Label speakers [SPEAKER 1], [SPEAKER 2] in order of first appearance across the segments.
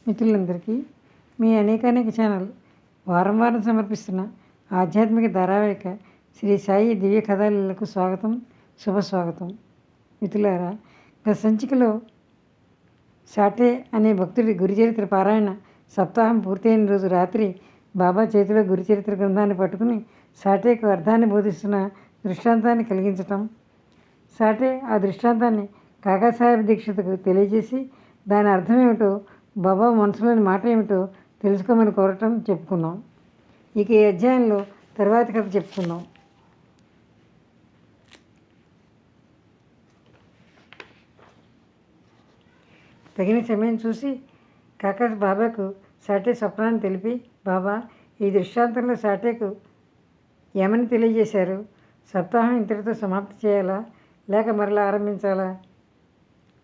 [SPEAKER 1] మిత్రులందరికీ మీ అనేకానేక ఛానల్ వారం వారం సమర్పిస్తున్న ఆధ్యాత్మిక ధారావాహిక శ్రీ సాయి దివ్య కథలకు స్వాగతం, శుభస్వాగతం. మిత్రులారా, గత సంచికలో సాటే అనే భక్తుడి గురుచరిత్ర పారాయణ సప్తాహం పూర్తయిన రోజు రాత్రి బాబా చేతిలో గురుచరిత్ర గ్రంథాన్ని పట్టుకుని సాటేకు అర్థాన్ని బోధిస్తున్న దృష్టాంతాన్ని కలిగించటం, సాటే ఆ దృష్టాంతాన్ని కాకాసాహెబ్ దీక్షితుకు తెలియజేసి దాని అర్థం ఏమిటో, బాబా మనసులోని మాట ఏమిటో తెలుసుకోమని కోరటం చెప్పుకున్నాం. ఇక ఈ అధ్యాయంలో తర్వాతి కథ చెప్పుకుందాం. తగిన సమయం చూసి కాకా బాబాకు సాటే స్వప్నాన్ని తెలిపి, బాబా, ఈ దృష్టాంతంలో సాటేకు ఏమని తెలియజేశారు? సప్తాహం ఇంతటితో సమాప్తి చేయాలా లేక మరలా ఆరంభించాలా?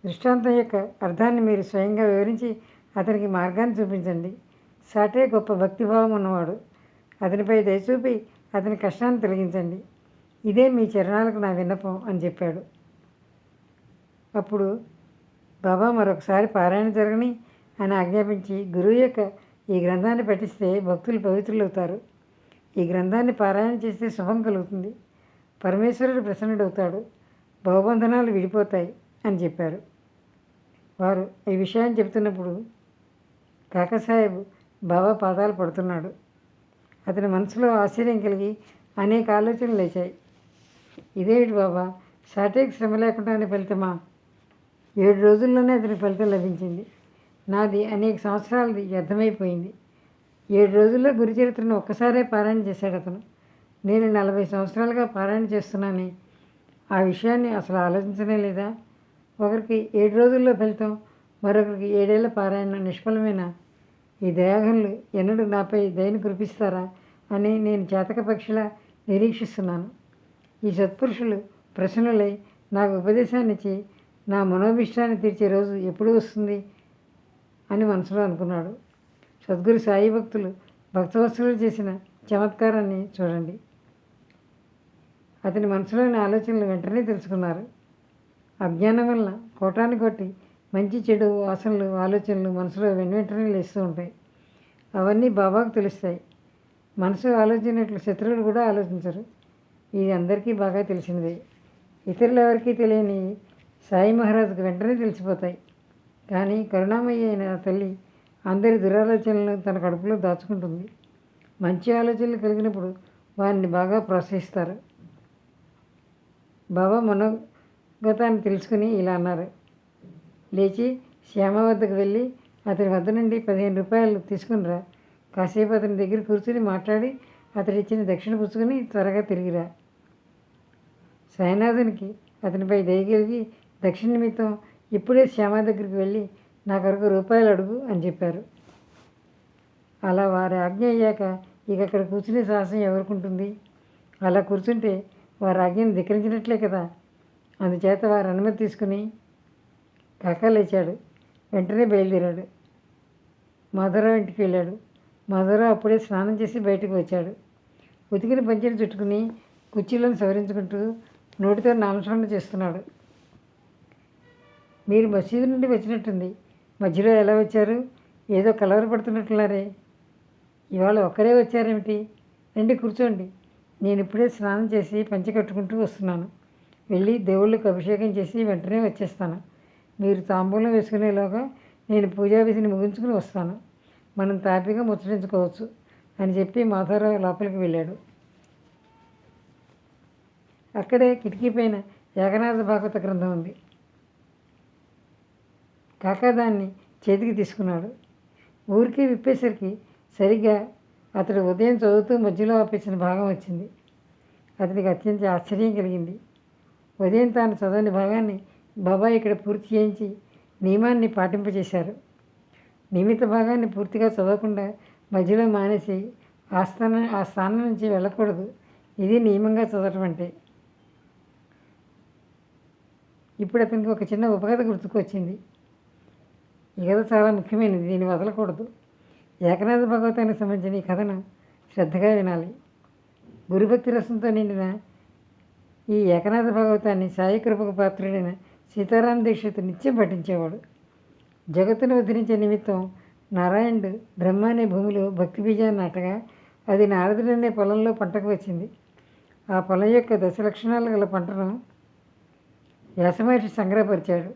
[SPEAKER 1] దృష్టాంతం యొక్క అర్థాన్ని మీరు స్వయంగా వివరించి అతనికి మార్గాన్ని చూపించండి. సాటే గొప్ప భక్తిభావం ఉన్నవాడు. అతనిపై దయచూపి అతని కష్టాన్ని తొలగించండి. ఇదే మీ చరణాలకు నా విన్నపం అని చెప్పాడు. అప్పుడు బాబా మరొకసారి పారాయణ జరగని అని ఆజ్ఞాపించి, గురువు యొక్క ఈ గ్రంథాన్ని పఠిస్తే భక్తులు పవిత్రులవుతారు. ఈ గ్రంథాన్ని పారాయణ చేస్తే శుభం కలుగుతుంది. పరమేశ్వరుడు ప్రసన్నుడవుతాడు. భవబంధనాలు విడిపోతాయి అని చెప్పారు. వారు ఈ విషయాన్ని చెబుతున్నప్పుడు కాకాసాహెబ్ బాబా పాదాలు పడుతున్నాడు. అతని మనసులో ఆశ్చర్యం కలిగి అనేక ఆలోచనలు లేచాయి. ఇదేమిటి బాబా, సాటేకి శ్రమ లేకుండానే ఫలితమా? 7 రోజుల్లోనే అతనికి ఫలితం లభించింది. నాది అనేక సంవత్సరాలది వ్యర్థమైపోయింది. 7 రోజుల్లో గురుచరిత్రను ఒక్కసారే పారాయణ చేశాడు అతను. నేను 40 సంవత్సరాలుగా పారాయణ చేస్తున్నానే, ఆ విషయాన్ని అసలు ఆలోచించనే లేదా? ఒకరికి 7 రోజుల్లో ఫలితం, మరొకరికి 7 ఏళ్ల పారాయణ నిష్ఫలమేనా? ఈ దయాగనులు ఎన్నడూ నాపై దయను కురిపిస్తారా అని నేను చేతక పక్షిలా నిరీక్షిస్తున్నాను. ఈ సత్పురుషులు ప్రసన్నులై నాకు ఉపదేశాన్ని ఇచ్చి నా మనోభిష్టాన్ని తీర్చే రోజు ఎప్పుడు వస్తుంది అని మనసులో అనుకున్నాడు. సద్గురు సాయి భక్తులు భక్తవత్సలు చేసిన చమత్కారాన్ని చూడండి. అతని మనసులోని ఆలోచనలు వెంటనే తెలుసుకున్నారు. అజ్ఞానం వలన కోటాన్ని కొట్టి మంచి చెడు వాసనలు ఆలోచనలు మనసులో వెంటనే లేస్తూ ఉంటాయి. అవన్నీ బాబాకు తెలుస్తాయి. మనసు ఆలోచించినట్లు శత్రువులు కూడా ఆలోచించరు. ఇది అందరికీ బాగా తెలిసినదే. ఇతరులు ఎవరికీ తెలియని సాయి మహారాజుకు వెంటనే తెలిసిపోతాయి. కానీ కరుణామయ్య అయిన తల్లి అందరి దురాలోచనలను తన కడుపులో దాచుకుంటుంది. మంచి ఆలోచనలు కలిగినప్పుడు వారిని బాగా ప్రోత్సహిస్తారు. బాబా మనోగతాన్ని తెలుసుకుని ఇలా అన్నారు. లేచి శ్యామ వద్దకు వెళ్ళి అతని వద్ద నుండి 15 రూపాయలు తీసుకునిరా. కాసేపు అతని దగ్గర కూర్చుని మాట్లాడి అతడిచ్చిన దక్షిణ పుచ్చుకొని త్వరగా తిరిగిరా. సాయినాథునికి అతనిపై దయగలిగి దక్షిణ నిమిత్తం ఇప్పుడే శ్యామ దగ్గరికి వెళ్ళి నా కొరకు రూపాయలు అడుగు అని చెప్పారు. అలా వారి ఆజ్ఞ అయ్యాక ఇక అక్కడ కూర్చునే సాహసం ఎవరికుంటుంది? అలా కూర్చుంటే వారి ఆజ్ఞను ధిక్కరించినట్లే కదా. అందుచేత వారి అనుమతి తీసుకుని కాకా లేచాడు. వెంటనే బయలుదేరాడు. మాధవరావు ఇంటికి వెళ్ళాడు. మాధవరావు అప్పుడే స్నానం చేసి బయటకు వచ్చాడు. ఉతికిన పంచెను చుట్టుకుని కుర్చీలను సవరించుకుంటూ నోటితో నామస్మరణ చేస్తున్నాడు. మీరు మసీదు నుండి వచ్చినట్టుంది. మధ్యలో ఎలా వచ్చారు? ఏదో కలవరపడుతున్నట్లున్నారే. ఇవాళ ఒక్కరే వచ్చారేమిటి? రండి కూర్చోండి. నేను ఇప్పుడే స్నానం చేసి పంచె కట్టుకుంటూ వస్తున్నాను. వెళ్ళి దేవుళ్ళకు అభిషేకం చేసి వెంటనే వచ్చేస్తాను. మీరు తాంబూలం వేసుకునేలోగా నేను పూజా విధిని ముగించుకుని వస్తాను. మనం తాపిగా ముచ్చటించుకోవచ్చు అని చెప్పి మాధవరావు లోపలికి వెళ్ళాడు. అక్కడే కిటికీ పైన ఏకనాథ భాగవత గ్రంథం ఉంది. కాకా దాన్ని చేతికి తీసుకున్నాడు. ఊరికే విప్పేసరికి సరిగ్గా అతడు ఉదయం చదువుతూ మధ్యలో ఆపేసిన భాగం వచ్చింది. అతనికి అత్యంత ఆశ్చర్యం కలిగింది. ఉదయం తాను చదవని భాగాన్ని బాబా ఇక్కడ పూర్తి చేయించి నియమాన్ని పాటింపజేశారు. నియమిత భాగాన్ని పూర్తిగా చదవకుండా మధ్యలో మానేసి ఆ స్థానం నుంచి వెళ్ళకూడదు. ఇది నియమంగా చదవటం అంటే. ఇప్పుడు అతనికి ఒక చిన్న ఉపకథ గుర్తుకొచ్చింది. ఈ కథ చాలా ముఖ్యమైనది, దీన్ని వదలకూడదు. ఏకనాథ భగవతానికి సంబంధించిన ఈ కథను శ్రద్ధగా వినాలి. గురుభక్తి రసంతో నిండిన ఈ ఏకనాథ భాగవతాన్ని సాయి కృపకు పాత్రుడైన సీతారామ దీక్షితు నిత్యం పఠించేవాడు. జగత్తును ఉద్ధరించే నిమిత్తం నారాయణుడు బ్రహ్మ అనే భూమిలో భక్తి బీజాన్ని నాటగా అది నారదుడు అనే పొలంలో పంటకు వచ్చింది. ఆ పొలం యొక్క దశలక్షణాలు గల పంటను వ్యాసమహర్షి సంగ్రహపరిచాడు.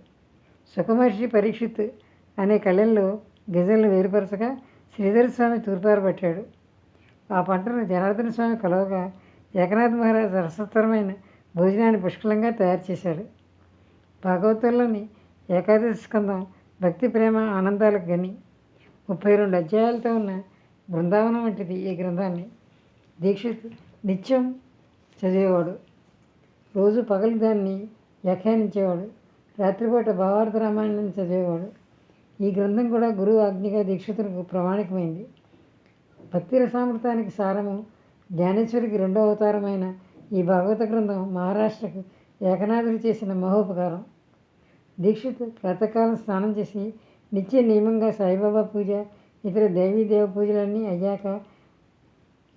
[SPEAKER 1] సుఖమహర్షి పరీక్షిత్ అనే కళ్ళెంలో గిజలను వేరుపరచగా శ్రీధర స్వామి తూర్పార పట్టాడు. ఆ పంటను జనార్దన స్వామి కొలవగా ఏకనాథ్ మహారాజ్ రసతరమైన భోజనాన్ని పుష్కలంగా తయారు చేశాడు. భాగవతంలోని ఏకాదశి స్కందం భక్తి ప్రేమ ఆనందాలకు గని. 32 అధ్యాయాలతో ఉన్న బృందావనం వంటిది ఈ గ్రంథాన్ని. దీక్షిత్ నిత్యం చదివేవాడు. రోజు పగలు దాన్ని వ్యాఖ్యానించేవాడు. రాత్రిపూట భావార్థ రామాయణాన్ని చదివేవాడు. ఈ గ్రంథం కూడా గురువు ఆజ్ఞగా దీక్షితులకు ప్రామాణికమైంది. భక్తి రసామృతానికి సారము, జ్ఞానేశ్వరికి రెండో అవతారమైన ఈ భాగవత గ్రంథం మహారాష్ట్రకు ఏకనాథుడు చేసిన మహోపకారం. దీక్షిత్ ప్రాతకాలం స్నానం చేసి నిత్య నియమంగా సాయిబాబా పూజ, ఇతర దేవీ పూజలన్నీ అయ్యాక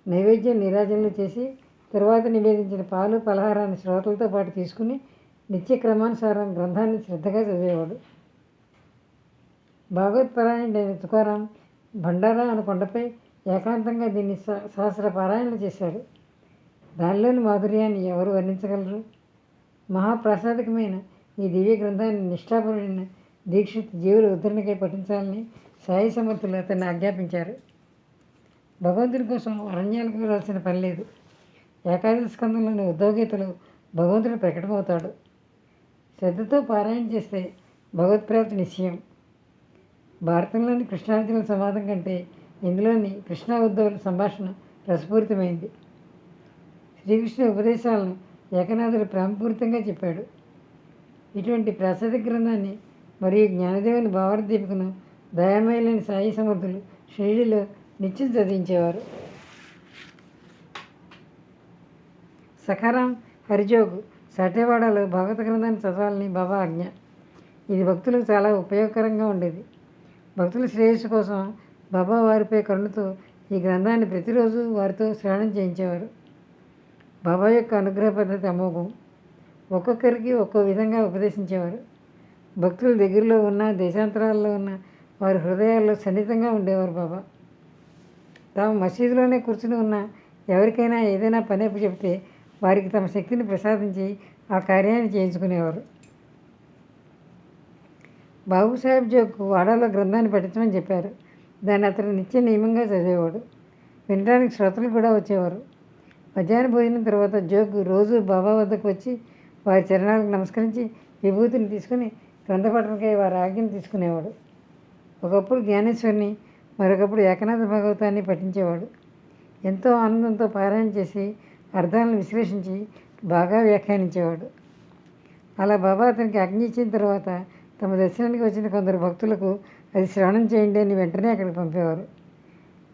[SPEAKER 1] నైవేద్యం నీరాజనలు చేసి తరువాత నివేదించిన పాలు పలహారాన్ని శ్రోతలతో పాటు తీసుకుని నిత్య క్రమానుసారం గ్రంథాన్ని శ్రద్ధగా చదివేవాడు. భాగవత్పరాయణుడైన తుకారాం భండారా అను కొండపై ఏకాంతంగా దీన్ని సహస్ర పారాయణలు చేశాడు. దానిలోని మాధుర్యాన్ని ఎవరు వర్ణించగలరు? మహాప్రాసాదికమైన ఈ దివ్య గ్రంథాన్ని నిష్ఠాపరుడైన దీక్షిత్ జీవుల ఉద్ధరణకై పఠించాలని సాయి సమర్థులు అతన్ని ఆజ్ఞాపించారు. భగవంతుని కోసం అరణ్యాలకు వెళ్ళాల్సిన పని లేదు. ఏకాదశి స్కందంలోని ఉద్ధవగీతలో భగవంతుడు ప్రకటమవుతాడు. శ్రద్ధతో పారాయణ చేస్తే భగవత్ప్రాప్తి నిశ్చయం. భారతంలోని కృష్ణార్జునుల సంవాదం కంటే ఇందులోని కృష్ణ ఉద్ధవుల సంభాషణ రసపూరితమైంది. శ్రీకృష్ణ ఉపదేశాలను ఏకనాథుడు ప్రేమపూరితంగా చెప్పాడు. ఇటువంటి ప్రాసాదిక గ్రంథాన్ని మరియు జ్ఞానదేవుని భావార్థదీపికను దయామయులైన సాయి సమర్థులు షిరిడీలో నిత్యం చదివించేవారు. సఖారాం హరిజోగ్ సాటేవాడలో భాగవత గ్రంథాన్ని చదవాలని బాబా ఆజ్ఞ. ఇది భక్తులకు చాలా ఉపయోగకరంగా ఉండేది. భక్తుల శ్రేయస్సు కోసం బాబా వారిపై కరుణతో ఈ గ్రంథాన్ని ప్రతిరోజు వారితో శ్రవణం చేయించేవారు. బాబా యొక్క అనుగ్రహ పద్ధతి అమోఘం. ఒక్కొక్కరికి ఒక్కో విధంగా ఉపదేశించేవారు. భక్తుల దగ్గరలో ఉన్న, దేశాంతరాల్లో ఉన్న వారి హృదయాల్లో సన్నిహితంగా ఉండేవారు బాబా. తాము మసీదులోనే కూర్చుని ఉన్న ఎవరికైనా ఏదైనా పని చెబితే వారికి తమ శక్తిని ప్రసాదించి ఆ కార్యాన్ని చేయించుకునేవారు. బాబుసాహెబ్ జోగ్కు వాడాలో గ్రంథాన్ని పఠించమని చెప్పారు. దాన్ని అతను నిత్య నియమంగా చదివేవాడు. వినడానికి శ్రోతలు కూడా వచ్చేవారు. మధ్యాహ్న భోజనం తర్వాత జోగ్ రోజు బాబా వద్దకు వచ్చి వారి చరణాలకు నమస్కరించి విభూతిని తీసుకుని గ్రంథపఠనకై వారి ఆజ్ఞను తీసుకునేవాడు. ఒకప్పుడు జ్ఞానేశ్వరిని, మరొకప్పుడు ఏకనాథ భాగవతాన్ని పఠించేవాడు. ఎంతో ఆనందంతో పారాయణ చేసి అర్థాలను విశ్లేషించి బాగా వ్యాఖ్యానించేవాడు. అలా బాబా అతనికి ఆజ్ఞ ఇచ్చిన తర్వాత తమ దర్శనానికి వచ్చిన కొందరు భక్తులకు అది శ్రవణం చేయండి అని వెంటనే అక్కడికి పంపేవారు.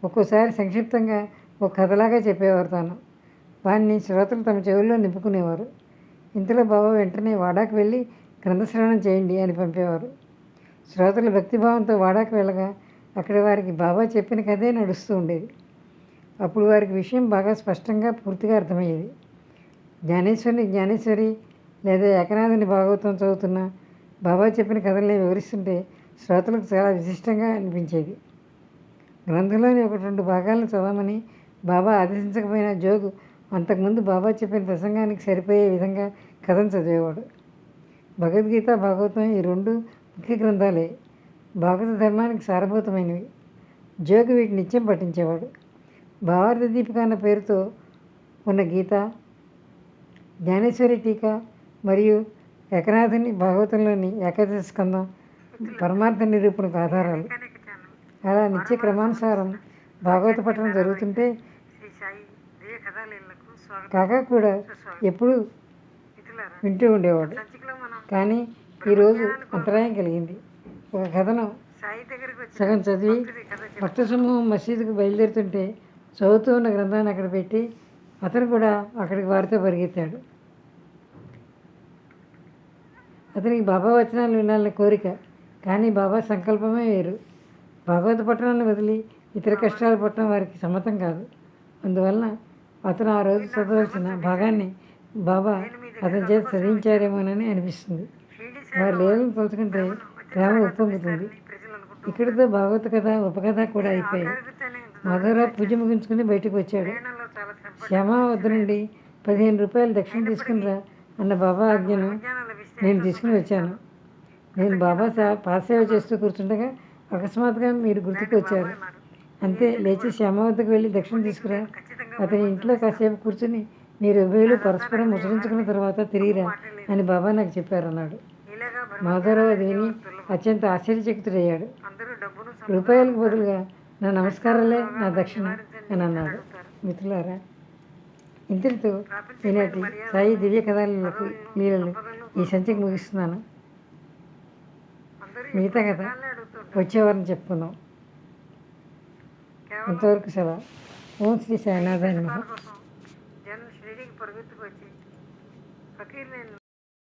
[SPEAKER 1] ఒక్కోసారి సంక్షిప్తంగా ఒక కథలాగా చెప్పేవారు తాను. వారిని శ్రోతలు తమ చెవుల్లో నింపుకునేవారు. ఇంతలో బాబా వెంటనే వాడాకు వెళ్ళి గ్రంథశ్రవణం చేయండి అని పంపేవారు. శ్రోతలు భక్తిభావంతో వాడాకు వెళ్ళగా అక్కడ వారికి బాబా చెప్పిన కథే నడుస్తూ ఉండేది. అప్పుడు వారికి విషయం బాగా స్పష్టంగా పూర్తిగా అర్థమయ్యేది. జ్ఞానేశ్వరి లేదా ఏకనాథుని భాగవతం చదువుతున్న బాబా చెప్పిన కథల్ని వివరిస్తుంటే శ్రోతలకు చాలా విశిష్టంగా అనిపించేది. గ్రంథంలోని 1-2 భాగాలను చదవమని బాబా ఆదేశించకపోయినా జోగు అంతకుముందు బాబా చెప్పిన ప్రసంగానికి సరిపోయే విధంగా కథను చదివేవాడు. భగవద్గీత, భాగవతం ఈ 2 ముఖ్య గ్రంథాలే. భాగవత ధర్మానికి సారభూతమైనవి. జోగు వీటిని నిత్యం పఠించేవాడు. భావార్థ దీపిక అన్న పేరుతో ఉన్న గీత, జ్ఞానేశ్వరి టీకా మరియు ఏకనాథుని భాగవతంలోని ఏకాదశి స్కందం పరమార్థ నిరూపణకు ఆధారాలు. అలా నిత్య క్రమానుసారం భాగవత పఠనం జరుగుతుంటే కాకా కూడా ఎప్పుడూ వింటూ ఉండేవాడు. కానీ ఈరోజు అంతరాయం కలిగింది. ఒక కథను సగం చదివి భక్త సమూహం మసీదుకు బయలుదేరుతుంటే చదువుతూ ఉన్న గ్రంథాన్ని అక్కడ పెట్టి అతను కూడా అక్కడికి వారితో పరిగెత్తాడు. అతనికి బాబా వచనాలు వినాలని కోరిక, కానీ బాబా సంకల్పమే వేరు. భాగవత పట్టణాన్ని వదిలి ఇతర కష్టాలు పట్టడం వారికి సమ్మతం కాదు. అందువలన అతను ఆ రోజు చదవలసిన భాగాన్ని బాబా అతని చేత చదివించారేమోనని అనిపిస్తుంది. వారి లీలను తలుచుకుంటే ప్రేమ ఉప్పొంగుతుంది. ఇక్కడితో భాగవత కథ ఉపకథ కూడా అయిపోయాయి. మాధవరావు పూజ ముగించుకుని బయటకు వచ్చాడు. శ్యామ వద్ద నుండి 15 రూపాయలు దక్షిణ తీసుకునిరా అన్న బాబా ఆజ్ఞను నేను తీసుకుని వచ్చాను. నేను బాబా పాదసేవ చేస్తూ కూర్చుండగా అకస్మాత్తుగా మీరు గుర్తుకు వచ్చారు. అంతే, లేచి శ్యామ వద్దకు వెళ్ళి దక్షిణ తీసుకురా. అతని ఇంట్లో కాసేపు కూర్చుని మీరు ఉభయులు పరస్పరం ముసరించుకున్న తర్వాత తిరిగిరా అని బాబా నాకు చెప్పారన్నాడు. మాధవరావు అది విని అత్యంత ఆశ్చర్యచకితుడయ్యాడు. రూపాయలకు బదులుగా నా నమస్కారాలే నా దక్షిణ అని అన్నాడు. మిత్రులారా, ఇంతటితో ఈనాటి సాయి దివ్య కథలకు లీలలు ఈ సంచికి ముగిస్తున్నాను. మిగతా కథ వచ్చేవారిని చెప్పుకుందాం. అంతవరకు సెలవు. ఓం శ్రీ సాయినాథాయ నమః.